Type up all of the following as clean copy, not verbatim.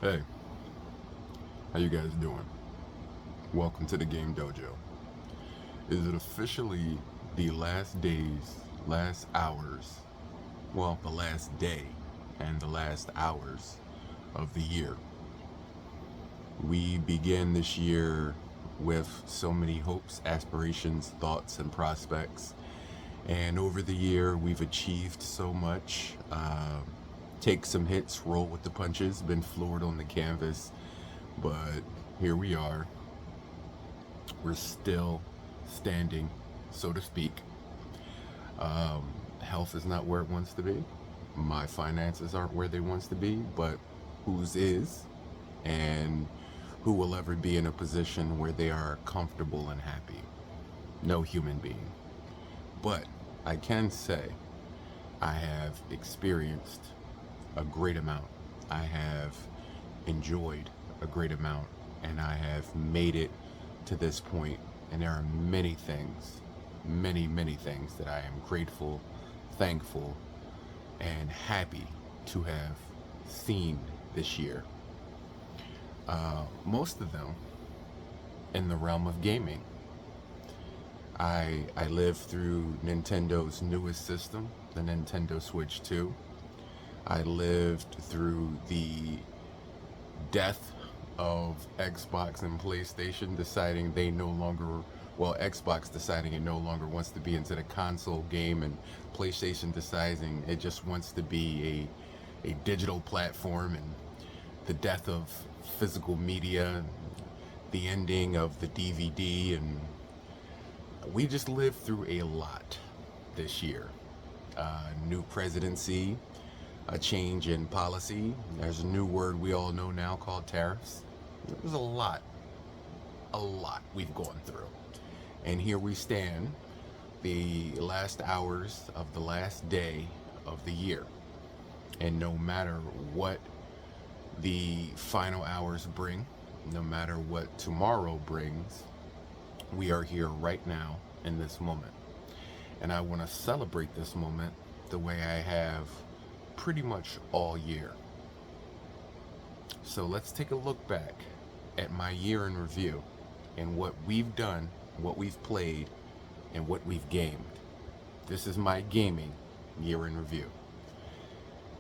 Hey, how you guys doing? Welcome to the Game Dojo. Is it officially the last days, last hours, well, the last day and the last hours of the year? We begin this year with so many hopes, aspirations, thoughts, and prospects. And over the year, we've achieved so much. Take some hits, roll with the punches, been floored on the canvas. But here we are. We're still standing, so to speak. Health is not where it wants to be. My finances aren't where they wants to be, but whose is, and who will ever be in a position where they are comfortable and happy? No human being. But I can say I have experienced a great amount. I have enjoyed a great amount, and I have made it to this point. And there are many things, many things that I am grateful, thankful, and happy to have seen this year. Most of them in the realm of gaming. I lived through Nintendo's newest system, the Nintendo Switch 2. I lived through the death of Xbox and PlayStation deciding they no longer, well, Xbox deciding it no longer wants to be into the console game, and PlayStation deciding it just wants to be a digital platform, and the death of physical media, the ending of the DVD, and we just lived through a lot this year. New presidency, a change in policy. There's a new word we all know now called tariffs. There's a lot we've gone through. And here we stand, the last hours of the last day of the year. And no matter what the final hours bring, no matter what tomorrow brings, we are here right now in this moment. And I want to celebrate this moment the way I have pretty much all year. So let's take a look back at my year in review and what we've done, what we've played, and what we've gamed. This is my gaming year in review.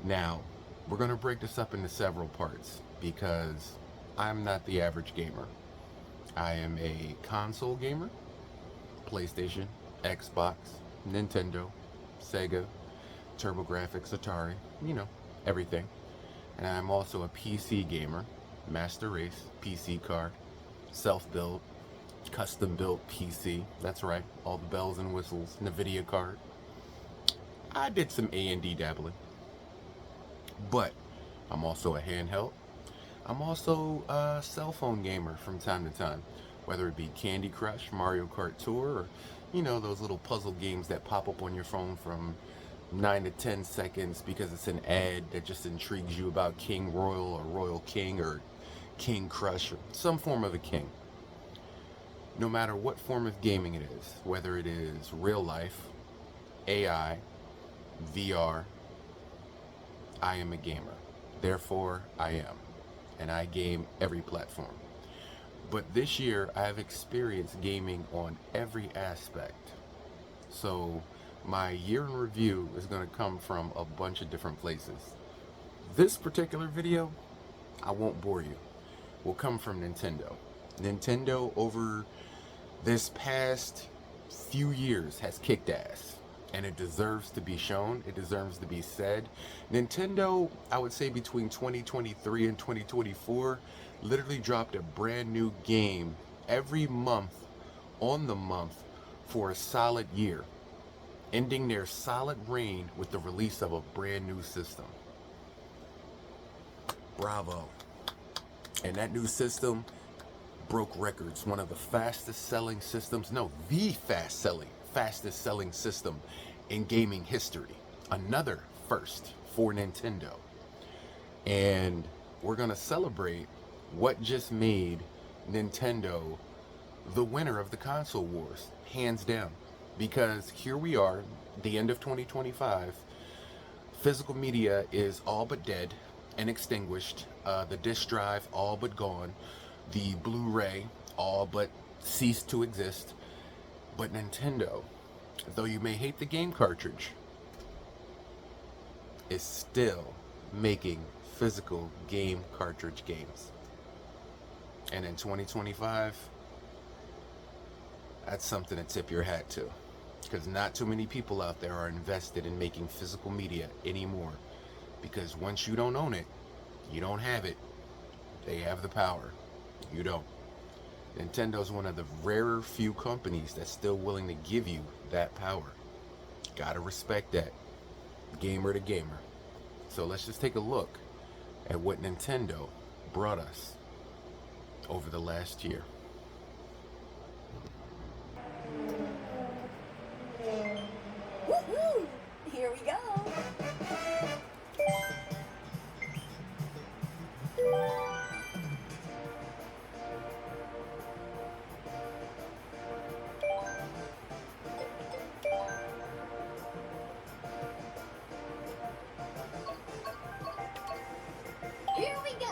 Now, we're going to break this up into several parts because I'm not the average gamer. I am a console gamer, PlayStation, Xbox, Nintendo, Sega, TurboGrafx, Atari, everything. And I'm also a PC gamer, Master Race, PC card, self-built, custom-built PC. That's right, all the bells and whistles, NVIDIA card. I did some A&D dabbling. But I'm also a handheld. I'm also a cell phone gamer from time to time, whether it be Candy Crush, Mario Kart Tour, or those little puzzle games that pop up on your phone from 9 to 10 seconds because it's an ad that just intrigues you about King Royal or Royal King or King Crush or some form of a king. No matter what form of gaming it is, whether it is real life, AI, VR, I am a gamer. Therefore, I am. And I game every platform. But this year, I have experienced gaming on every aspect. So, my year in review is going to come from a bunch of different places. This particular video, I won't bore you, will come from Nintendo. Nintendo, over this past few years, has kicked ass. And it deserves to be shown. It deserves to be said. Nintendo, I would say between 2023 and 2024, literally dropped a brand new game every month on the month for a solid year, ending their solid reign with the release of a brand new system. Bravo. And that new system broke records. One of the fastest selling systems, no, the fastest selling system in gaming history. Another first for Nintendo. And we're going to celebrate what just made Nintendo the winner of the console wars, hands down. Because here we are, the end of 2025, physical media is all but dead. and extinguished. The disk drive all but gone. The Blu-ray all but ceased to exist. But Nintendo, though you may hate the game cartridge, is still making physical game cartridge games. And in 2025, that's something to tip your hat to. Because not too many people out there are invested in making physical media anymore. Because once you don't own it, you don't have it. They have the power. You don't. Nintendo's one of the rarer few companies that's still willing to give you that power. Gotta respect that. Gamer to gamer. So let's just take a look at what Nintendo brought us over the last year. Woohoo! Here we go. Here we go.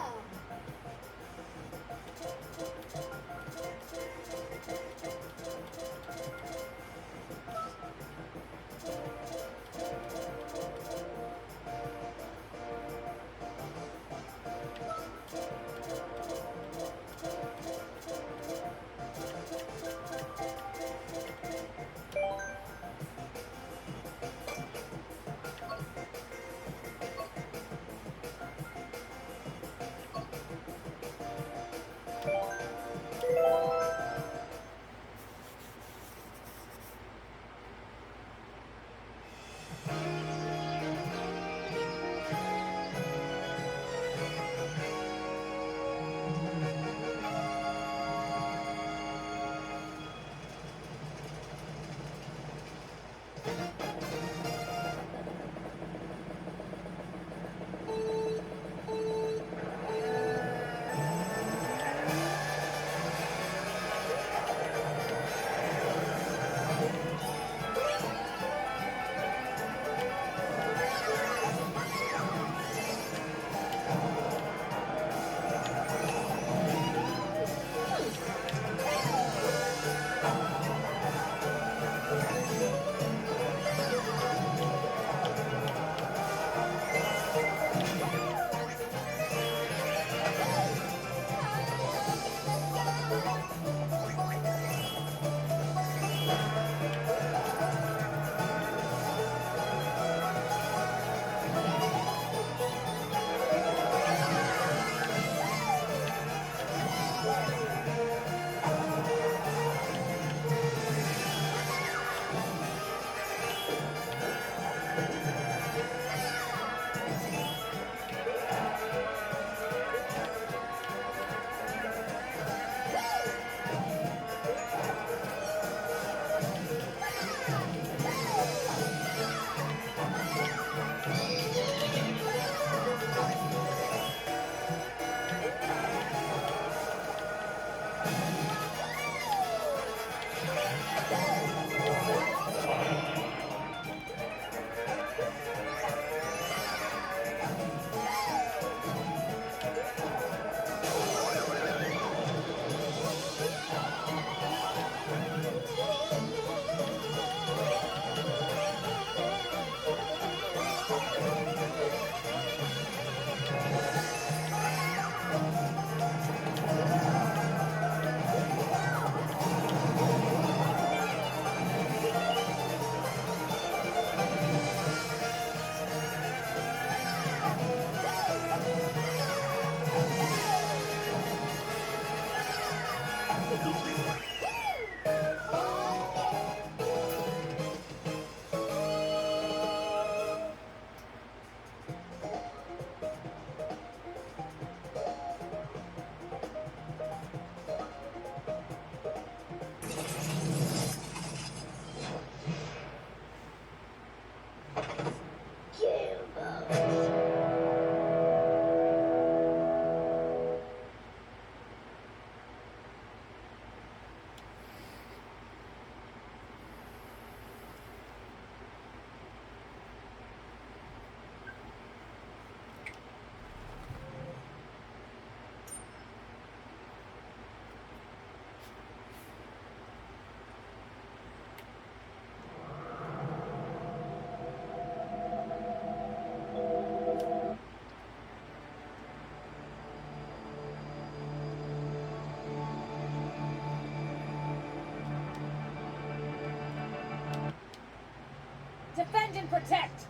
Defend and protect!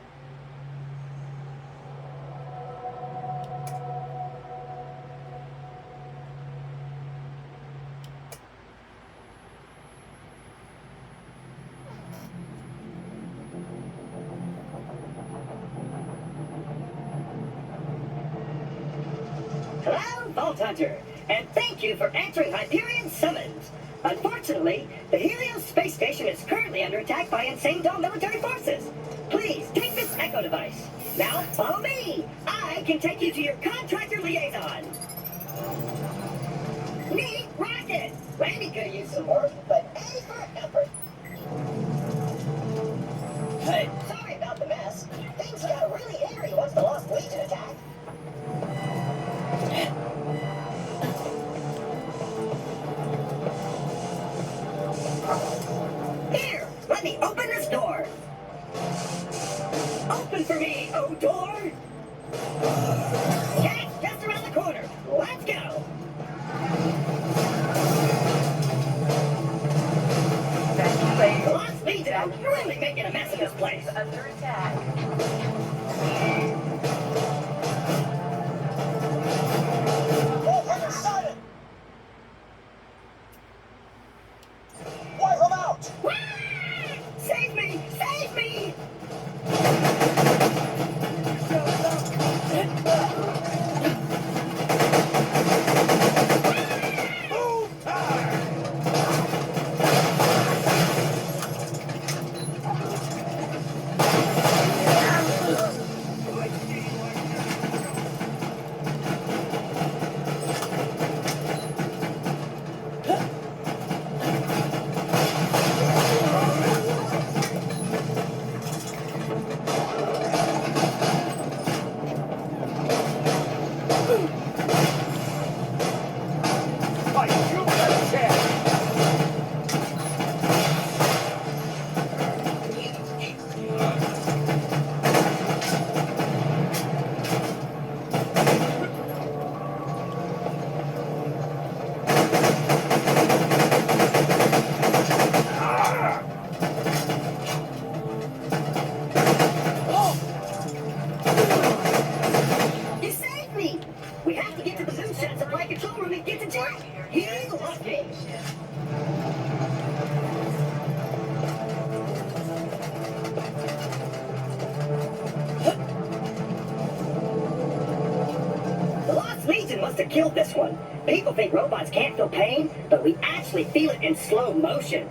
Hello, Vault Hunter, and thank you for answering Hyperion's summons. Unfortunately, the Helios space station is currently under attack by insane Dome military forces. Please take this Echo device. Now follow me. I can take you to your contractor liaison. Neat rocket. Randy could use some work, but A for effort. Hey, sorry about the mess. Things got really hairy once the Lost Legion attacked. Here, let me open this door. Open for me, oh door. Cat's just around the corner. Let's go. Lost Legion are really making a mess of this place. Under attack. Vault Hunter sighted! Wipe them out! Wah! Save me! Save me! Move time! Fight you better chance! You saved me! We have to get to the boom shed supply control room and get to Jack! He lost me! The Lost Legion must have killed this one. People think robots can't feel pain, but we actually feel it in slow motion.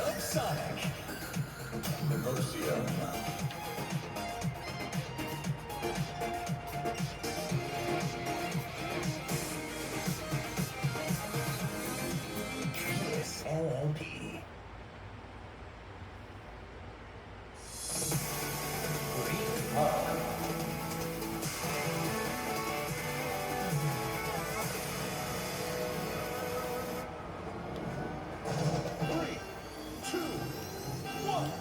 Subsonic. Mercia. Kiss LLP. Green Love. Three, two, one.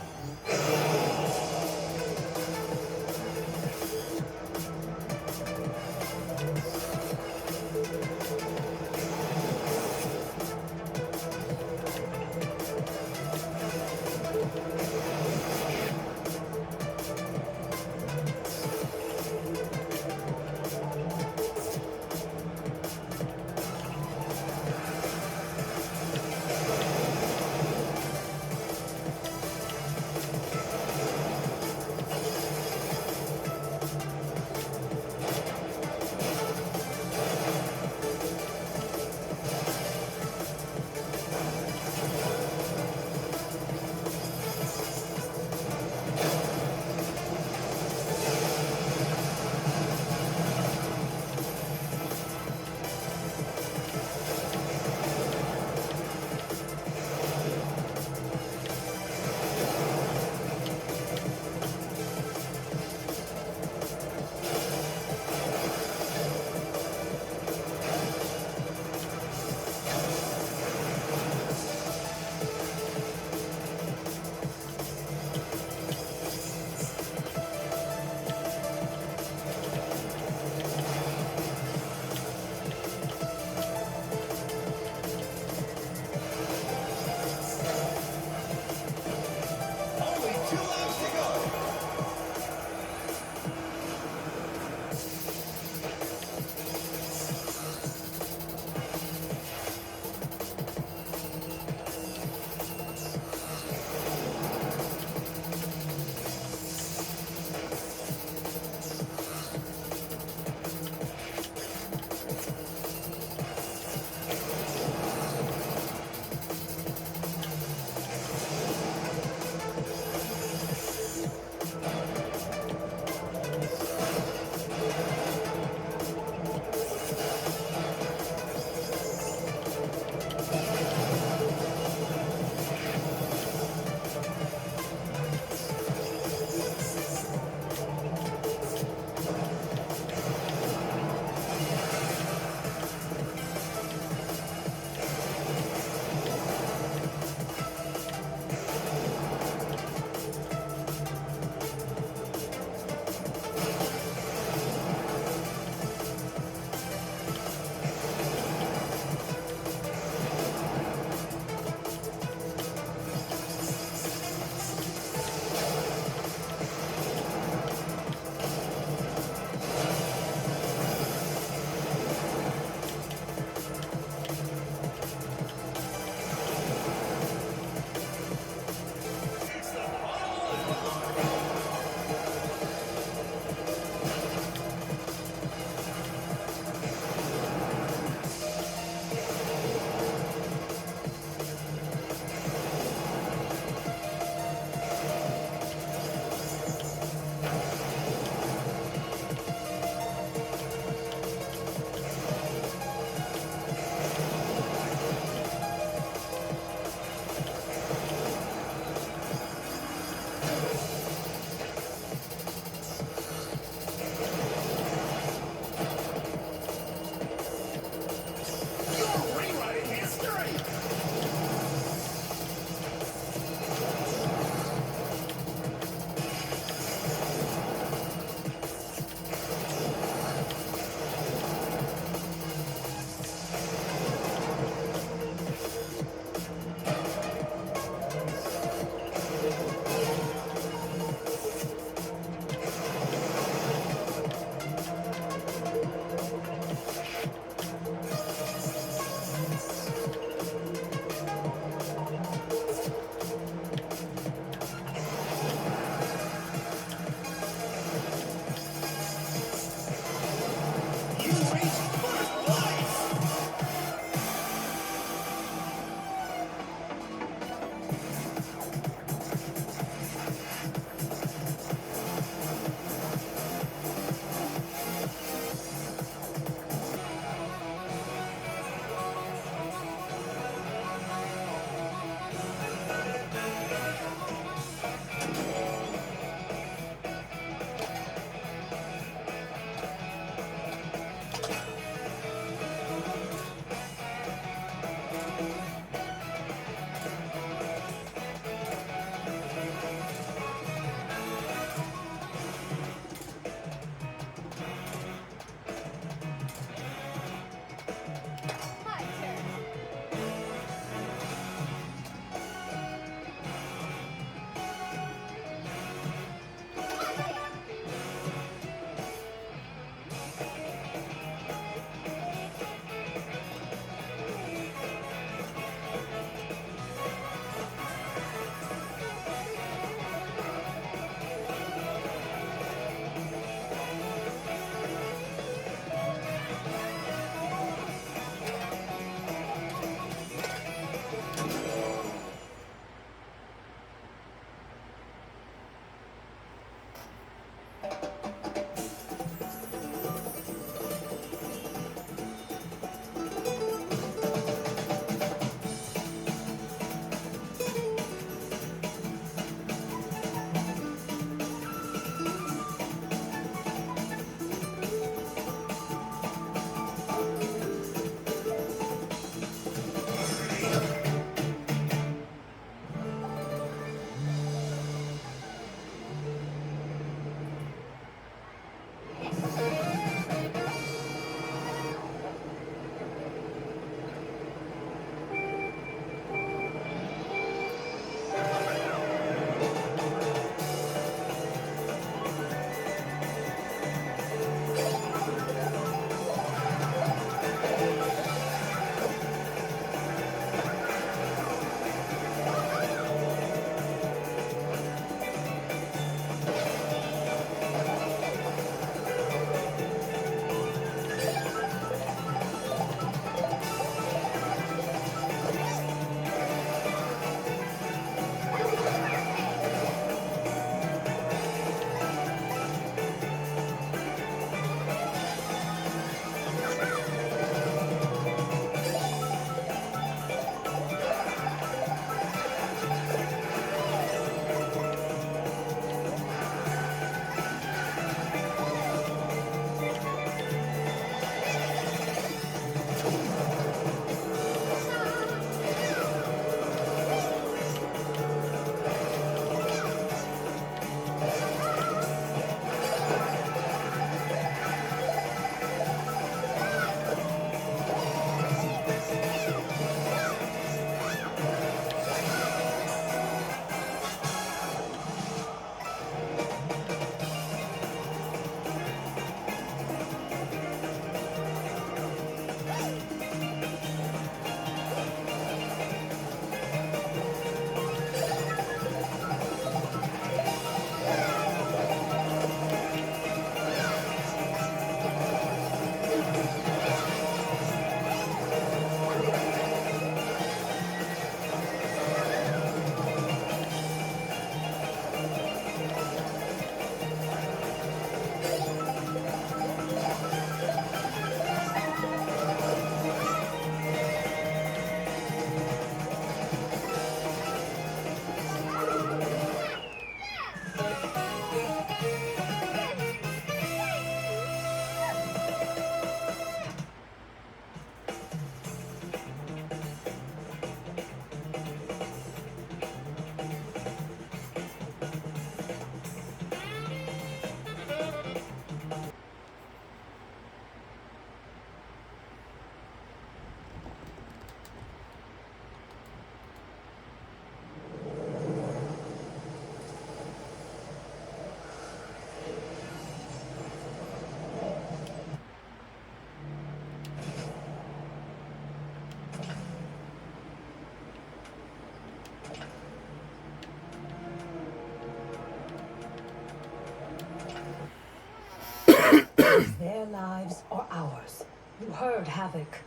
Their lives or ours. You heard Havoc.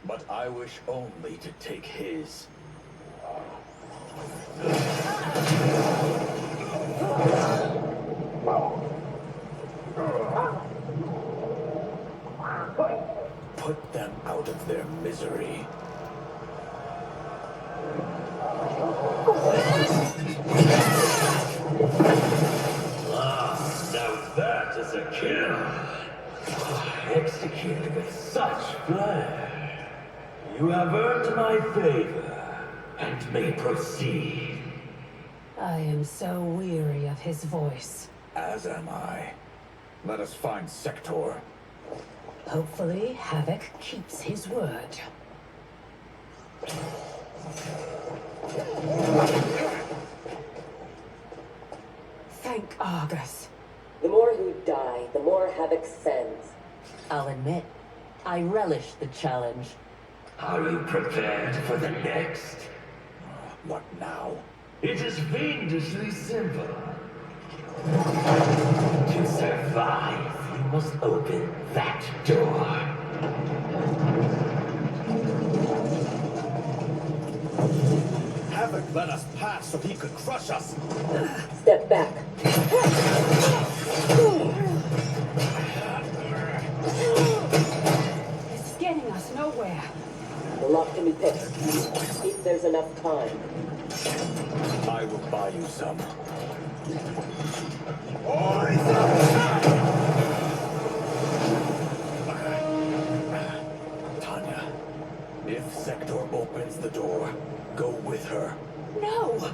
But I wish only to take his. Put them out of their misery. Now that is a kill. Executed with such flair. You have earned my favor, and may proceed. I am so weary of his voice. As am I. Let us find Sector. Hopefully, Havoc keeps his word. Thank Argus. The more who die, the more Havoc sends. I'll admit, I relish the challenge. Are you prepared for the next? What now? It is fiendishly simple. To survive, you must open that door. Havoc let us pass so he could crush us. Step back. It's getting us nowhere. The lock can be picked, if there's enough time. I will buy you some. Tanya, if Sector opens the door, go with her. No!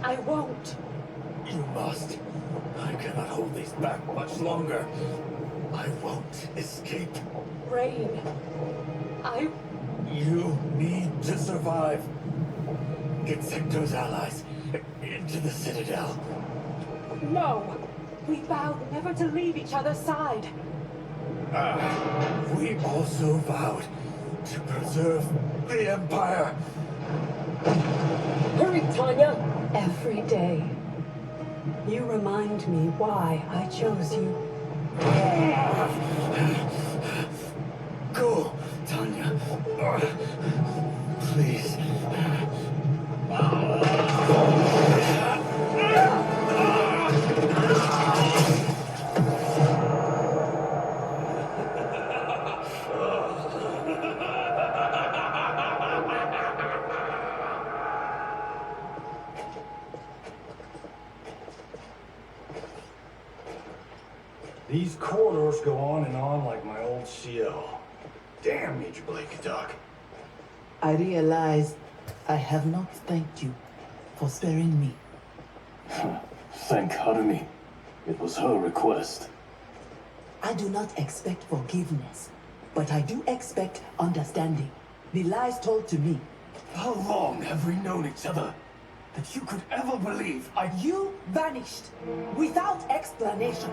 I won't. You must. I cannot hold these back much longer. I won't escape. Rain. You need to survive. Get Sector's allies into the Citadel. No! We vowed never to leave each other's side. We also vowed to preserve the Empire. Hurry, Tanya! Every day. You remind me why I chose you. Go, Tanya. Please. These corridors go on and on like my old CO. Damn, Major Blake, Doc. I realize I have not thanked you for sparing me. Thank Harumi. It was her request. I do not expect forgiveness, but I do expect understanding. The lies told to me. How long have we known each other that you could ever believe You vanished without explanation.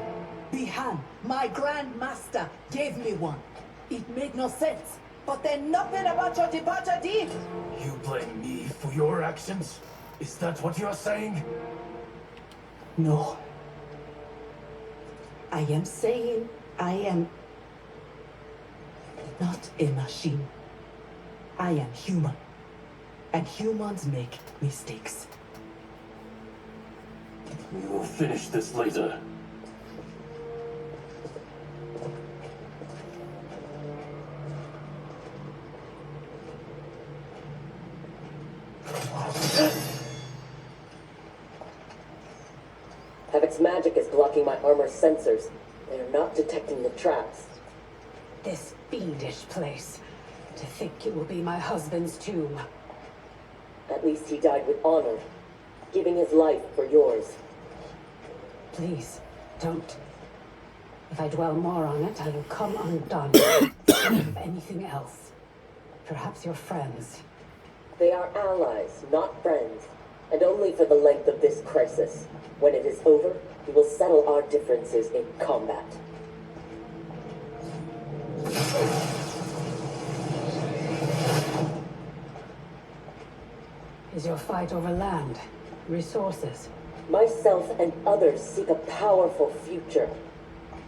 Bihan, my Grand Master, gave me one. It made no sense, but then nothing about your departure did. You blame me for your actions? Is that what you're saying? No. I am saying I am not a machine. I am human. And humans make mistakes. We will finish this later. Havoc's magic is blocking my armor's sensors. They are not detecting the traps. This fiendish place. To think it will be my husband's tomb. At least he died with honor, giving his life for yours. Please, don't. If I dwell more on it, I will come undone. If anything else. Perhaps your friends. They are allies, not friends, and only for the length of this crisis. When it is over, we will settle our differences in combat. Is your fight over land, resources? Myself and others seek a powerful future.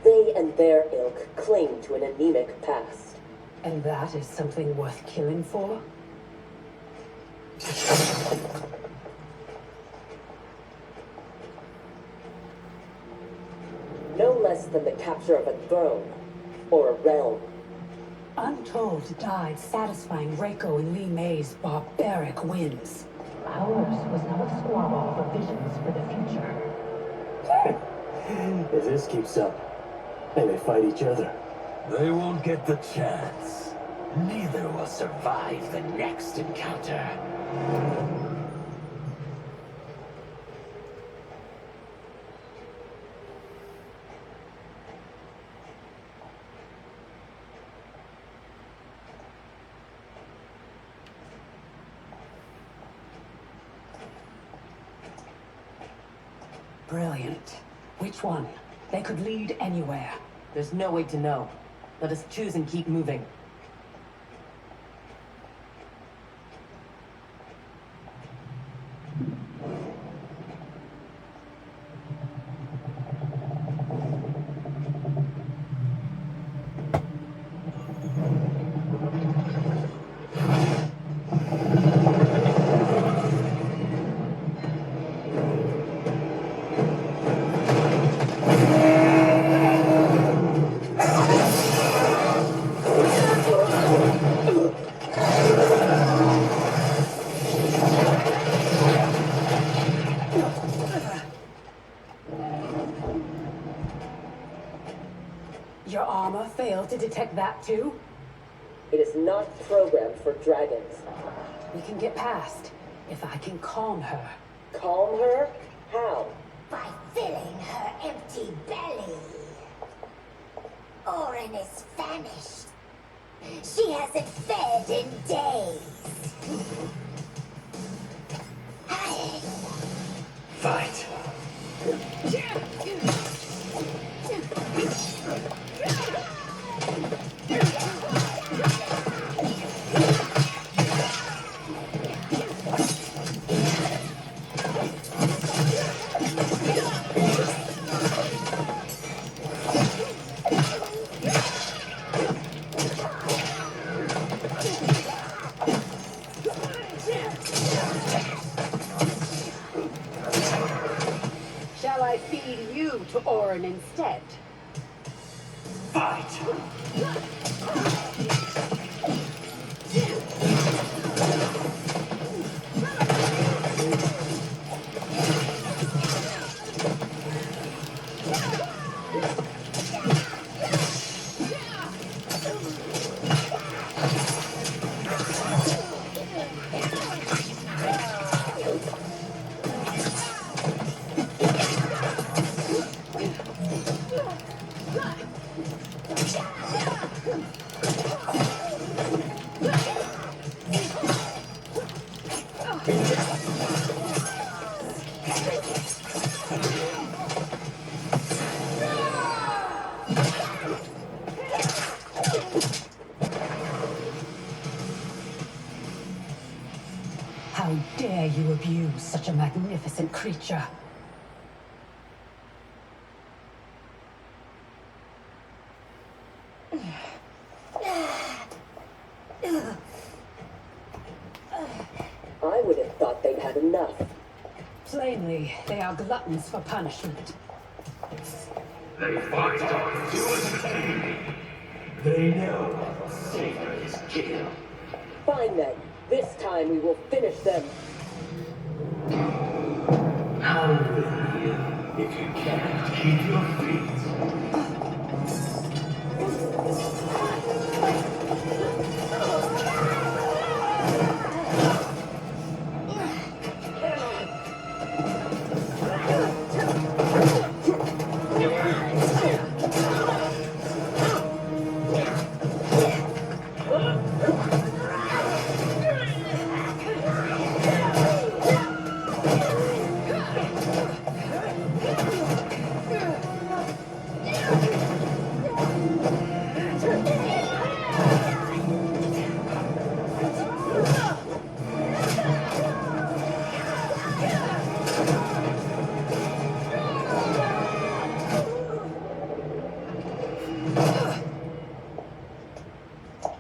They and their ilk cling to an anemic past. And that is something worth killing for? No less than the capture of a throne, or a realm. Untold died satisfying Reiko and Li Mei's barbaric wins. Ours was not a squabble for visions for the future. If this keeps up, and they fight each other, They won't get the chance. Neither will survive the next encounter. Brilliant. Which one? They could lead anywhere. There's no way to know. Let us choose and keep moving. skill to detect that too? It is not programmed for dragons. We can get past if I can calm her. Calm her? How? By filling her empty belly. Orin is famished. She hasn't fed in days. Fight. Shall I feed you to Orin instead? Fight. How dare you abuse such a magnificent creature? I would have thought they'd had enough. Plainly, they are gluttons for punishment. They fight on to escape. They know Saber is kill. Fine then. This time we will finish them. How will you if you can't keep your feet?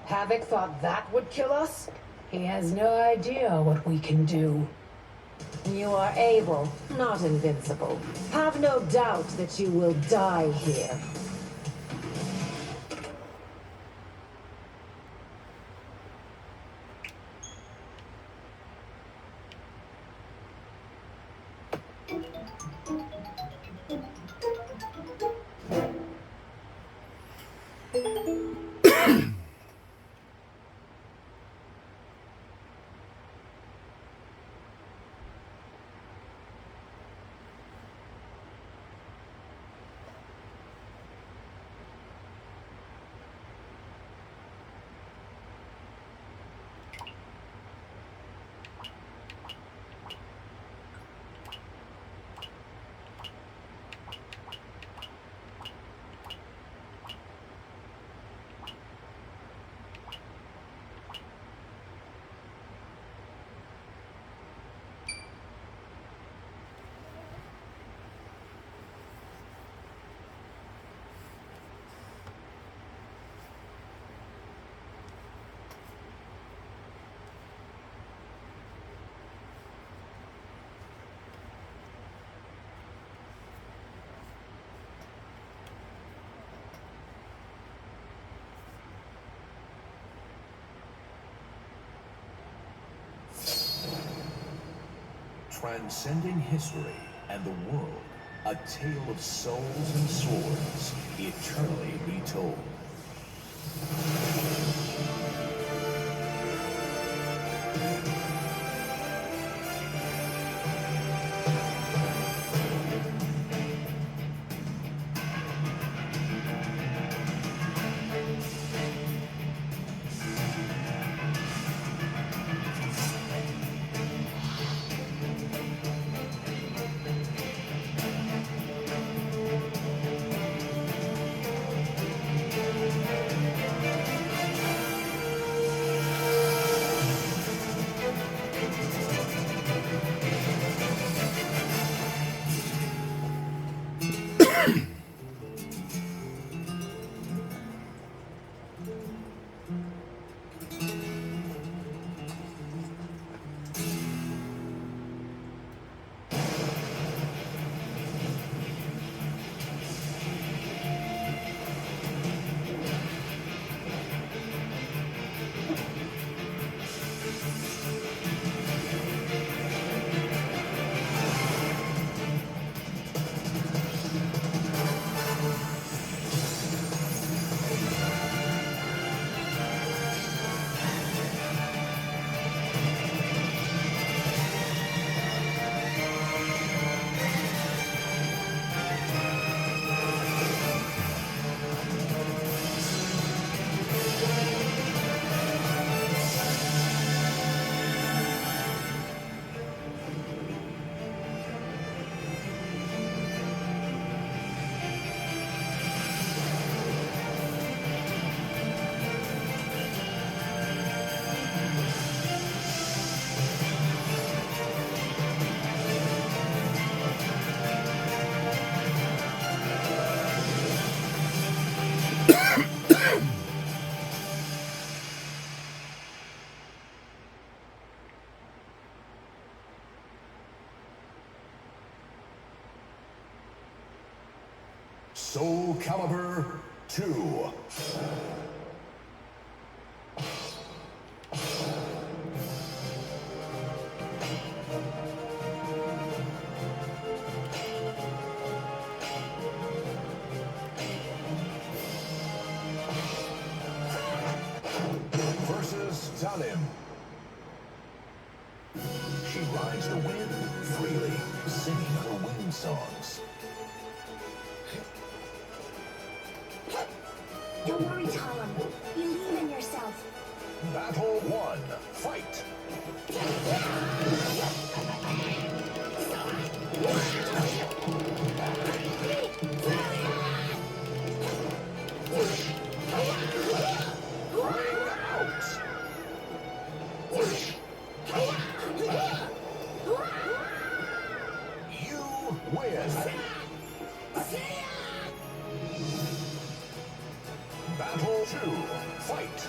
Havoc thought that would kill us? He has no idea what we can do. You are able, not invincible. Have no doubt that you will die here. Transcending history and the world, a tale of souls and swords, eternally retold. Soul Calibur 2. Versus Talim. She rides the wind freely, singing her wind songs. Don't worry, Talim. Believe in yourself. Battle 1. Fight! Battle 2. Fight!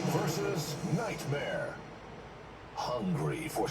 Versus Nightmare. Hungry for...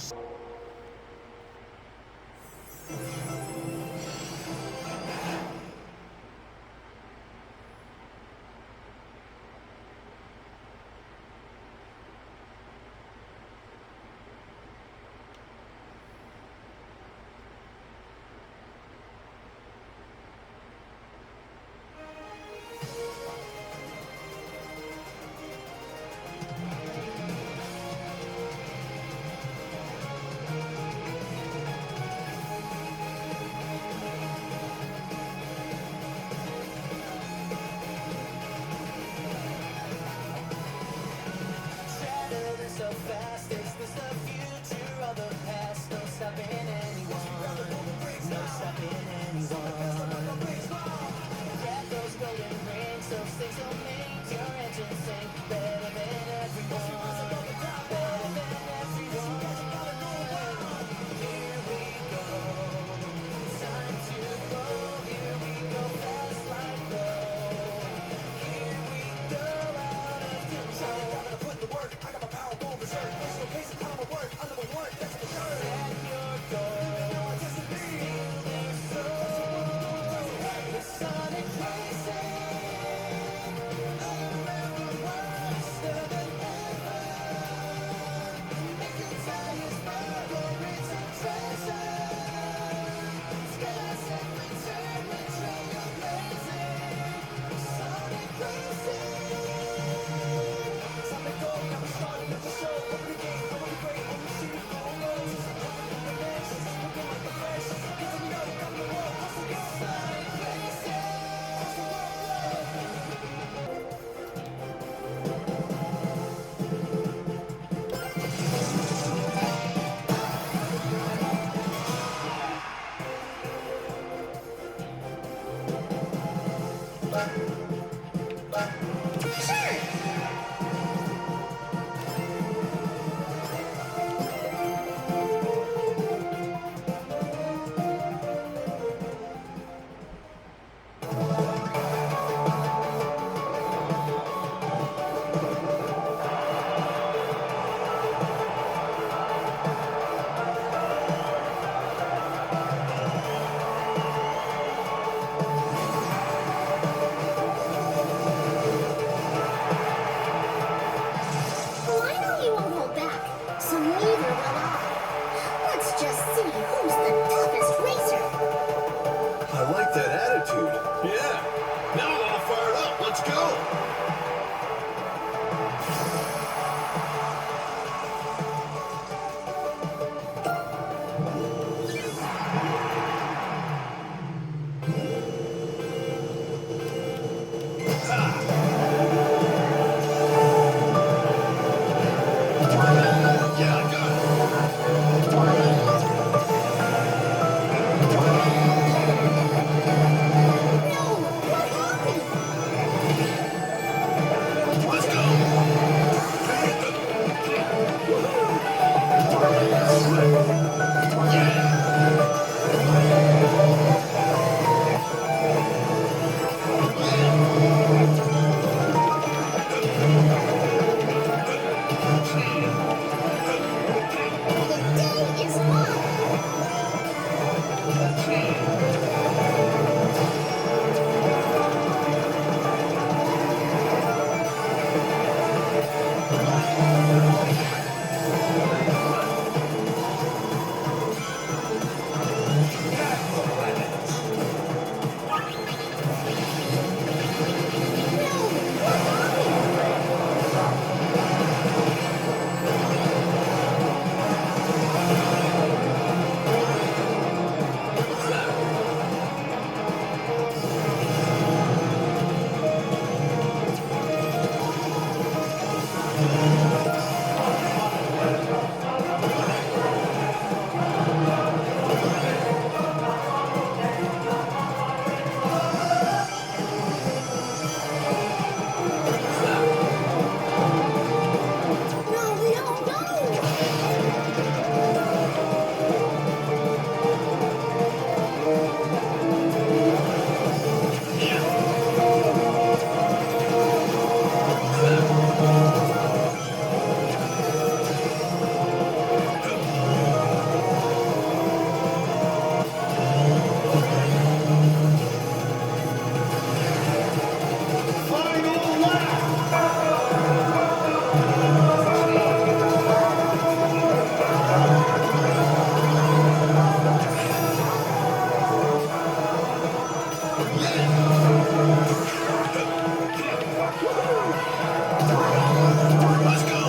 Well, I know you won't hold back, so neither will I. Let's just see who's the toughest racer. I like that attitude. Yeah. Now I'm all fired up. Let's go. Yeah, I got it. No! What happened? Let's go. The day is mine! No, no, no! Final lap. Let's go.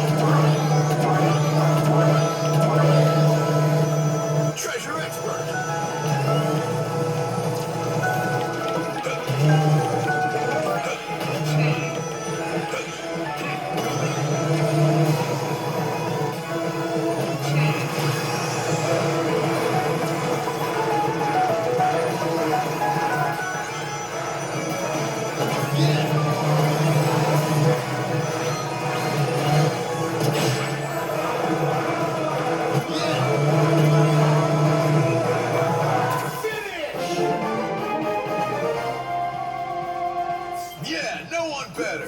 Treasure expert. Yeah, no one better.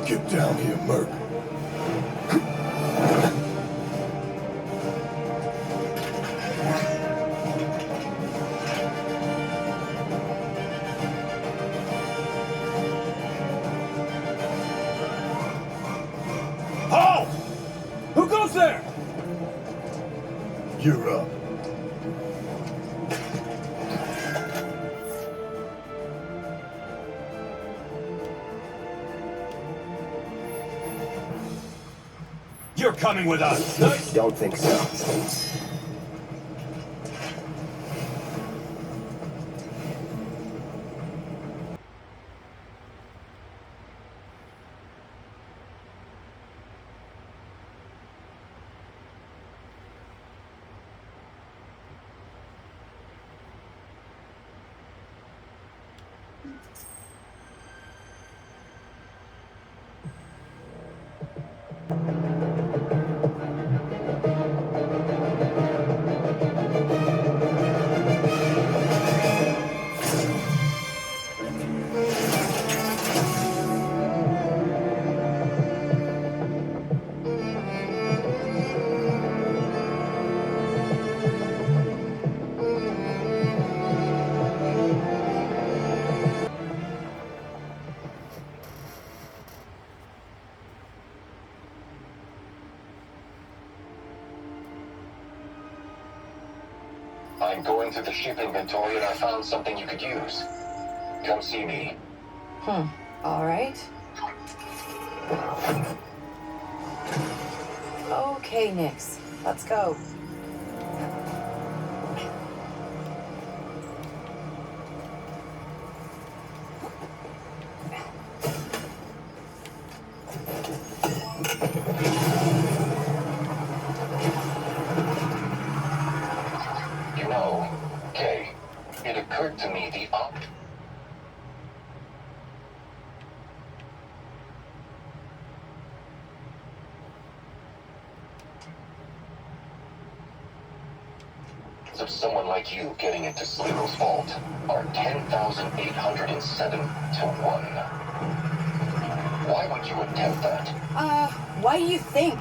Get down here, Merc. Halt! Who goes there? You're up. You're coming with us. Don't think so. I'm going through the ship inventory and I found something you could use. Come see me. All right. Okay, Nix. Let's go. You know, Kay, it occurred to me the of someone like you getting into Sligo's vault are 10,807 to 1. Why would you attempt that? Why do you think?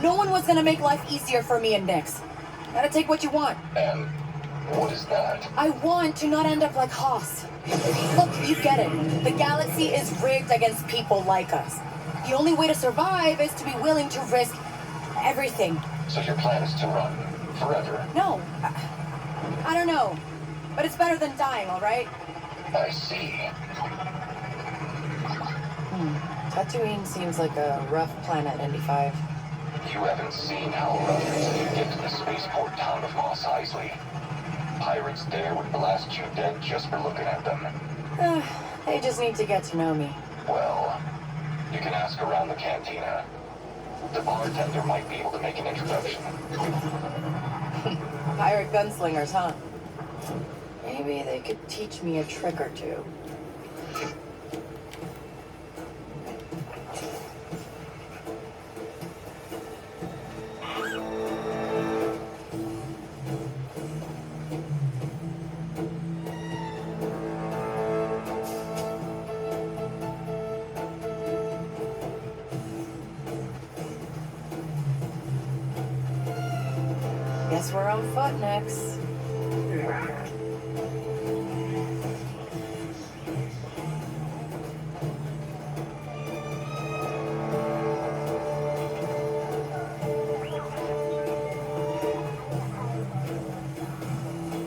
No one was gonna make life easier for me and Nix. Gotta take what you want. And what is that? I want to not end up like Haas. Look, you get it. The galaxy is rigged against people like us. The only way to survive is to be willing to risk everything. So your plan is to run forever? No. I don't know. But it's better than dying, all right? I see. Tatooine seems like a rough planet, ND5. You haven't seen how rough it is until you get to the spaceport town of Mos Eisley. Pirates there would blast you dead just for looking at them. They just need to get to know me. Well, you can ask around the cantina. The bartender might be able to make an introduction. Pirate gunslingers, huh? Maybe they could teach me a trick or two. Guess we're on foot next.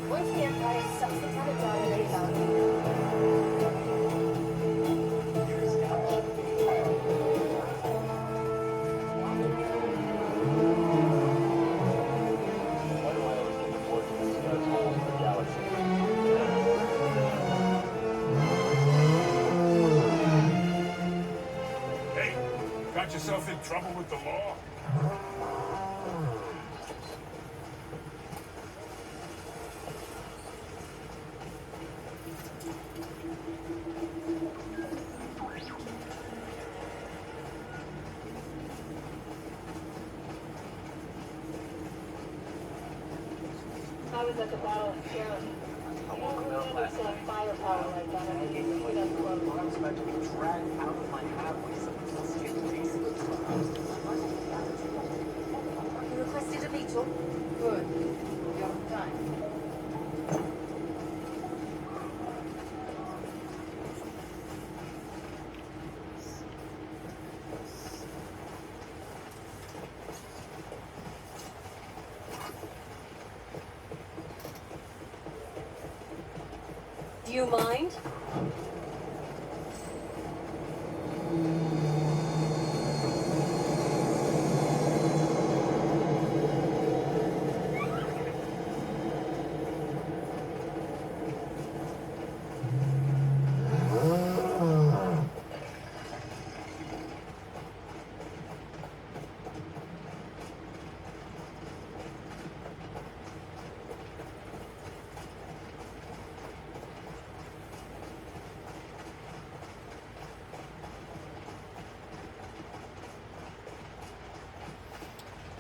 Once the Empire sucks the tenants out of it, Hey, got yourself in trouble with the law? was at the battle in Paris. I woke up last night. Firepower like that. I think you would have blood. I was about to be dragged out of my halfway. Someone else get chasing the You requested a beetle? Good. You're on time. Do you mind?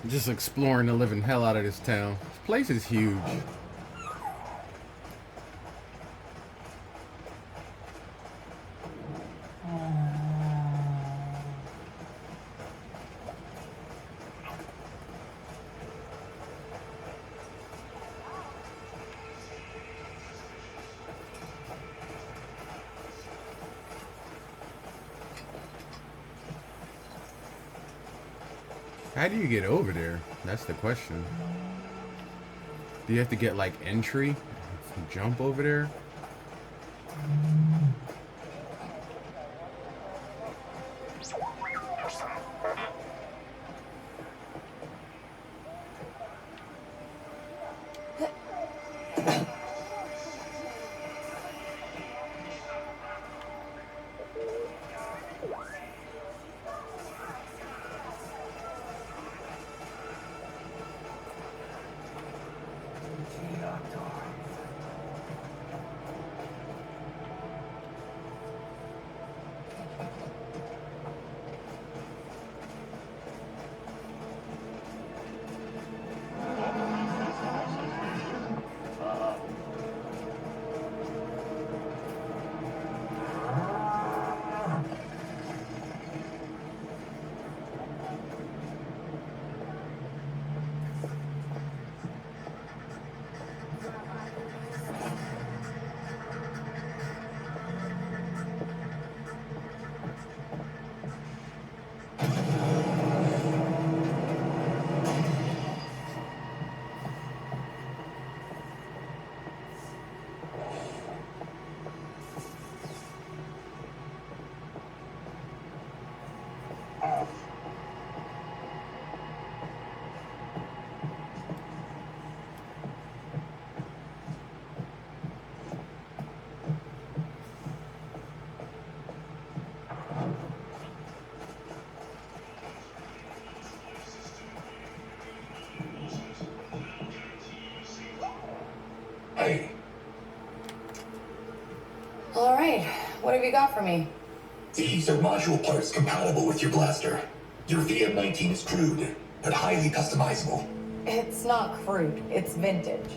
Just exploring the living hell out of this town. This place is huge. How do you get over there? That's the question. Do you have to get like entry? Jump over there? Hey. All right. What have you got for me? These are module parts compatible with your blaster. Your VM-19 is crude, but highly customizable. It's not crude. It's vintage.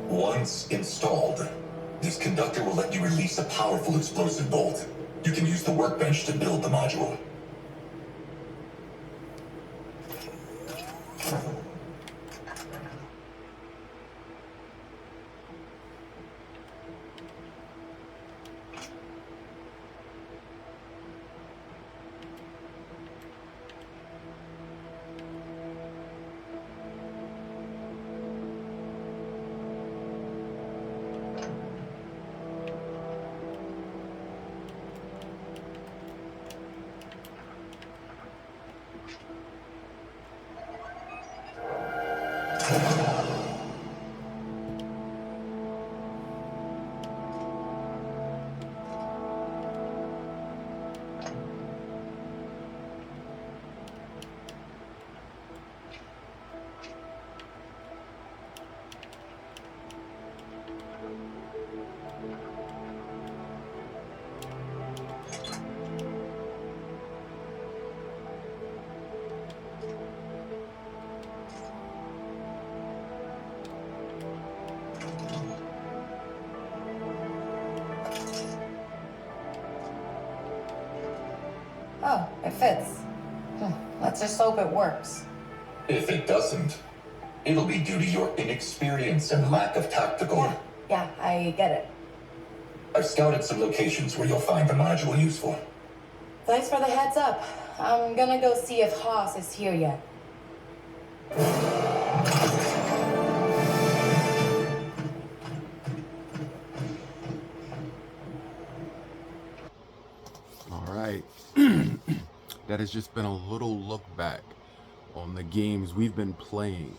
Once installed, this conductor will let you release a powerful explosive bolt. You can use the workbench to build the module. fits. Let's just hope it works. If it doesn't, it'll be due to your inexperience and lack of tactical. Yeah, I get it. I've scouted some locations where you'll find the module useful. Thanks for the heads up. I'm gonna go see if Haas is here yet. All right. That has just been a little look back on the games we've been playing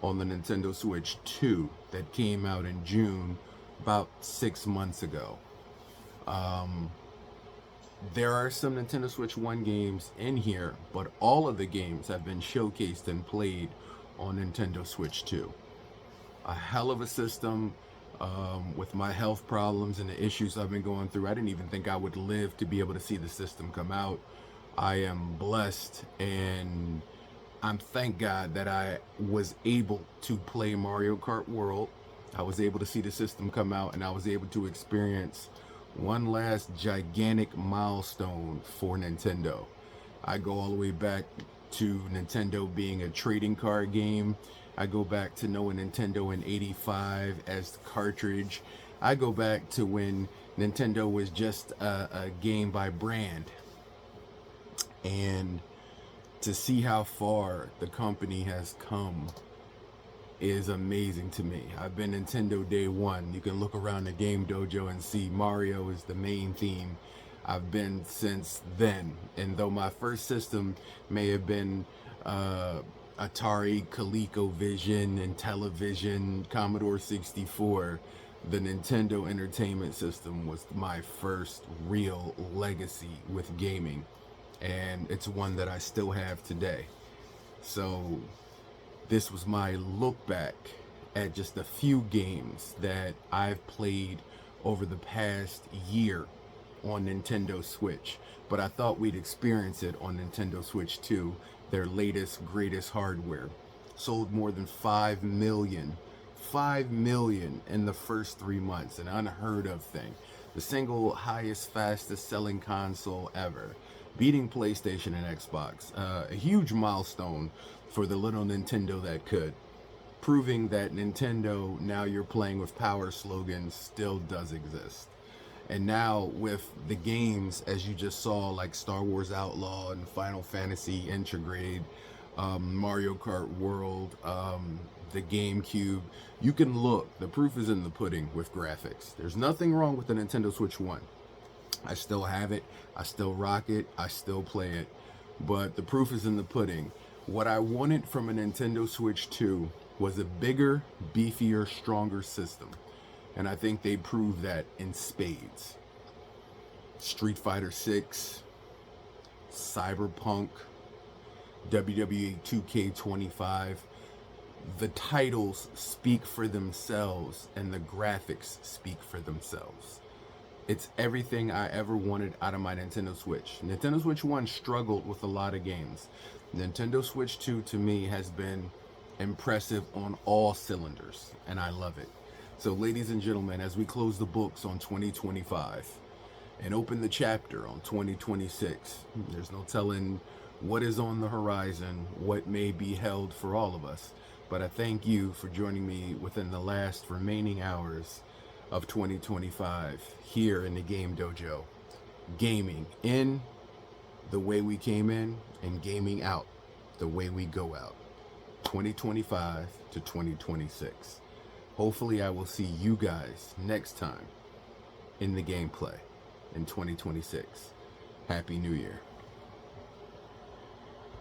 on the Nintendo Switch 2 that came out in June about 6 months ago. There are some Nintendo Switch 1 games in here, but all of the games have been showcased and played on Nintendo Switch 2. A hell of a system. With my health problems and the issues I've been going through, I didn't even think I would live to be able to see the system come out. I am blessed, and I'm thank God that I was able to play Mario Kart World. I was able to see the system come out, and I was able to experience one last gigantic milestone for Nintendo. I go all the way back to Nintendo being a trading card game. I go back to knowing Nintendo in '85 as the cartridge. I go back to when Nintendo was just a game by brand. And to see how far the company has come is amazing to me. I've been Nintendo day one. You can look around the game dojo and see Mario is the main theme. I've been since then. And though my first system may have been Atari, ColecoVision, and Television, Commodore 64, the Nintendo Entertainment System was my first real legacy with gaming, and it's one that I still have today. So this was my look back at just a few games that I've played over the past year on Nintendo Switch, but I thought we'd experience it on Nintendo Switch 2, their latest, greatest hardware. Sold more than 5 million in the first 3 months, an unheard of thing. The single highest, fastest selling console ever, beating PlayStation and Xbox. A huge milestone for the little Nintendo that could, proving that Nintendo, now you're playing with power slogans, still does exist. And now with the games, as you just saw, like Star Wars Outlaw and Final Fantasy Intergrade, Mario Kart World, the GameCube, you can look, the proof is in the pudding with graphics. There's nothing wrong with the Nintendo Switch 1. I still have it, I still rock it, I still play it, but the proof is in the pudding. What I wanted from a Nintendo Switch 2 was a bigger, beefier, stronger system. And I think they proved that in spades. Street Fighter 6, Cyberpunk, WWE 2K25. The titles speak for themselves and the graphics speak for themselves. It's everything I ever wanted out of my Nintendo Switch. Nintendo Switch 1 struggled with a lot of games. Nintendo Switch 2 to me has been impressive on all cylinders, and I love it. So ladies and gentlemen, as we close the books on 2025 and open the chapter on 2026, there's no telling what is on the horizon, what may be held for all of us. But I thank you for joining me within the last remaining hours of 2025 here in the Game Dojo. Gaming in the way we came in and gaming out the way we go out. 2025 to 2026. Hopefully I will see you guys next time in the gameplay in 2026. Happy New Year.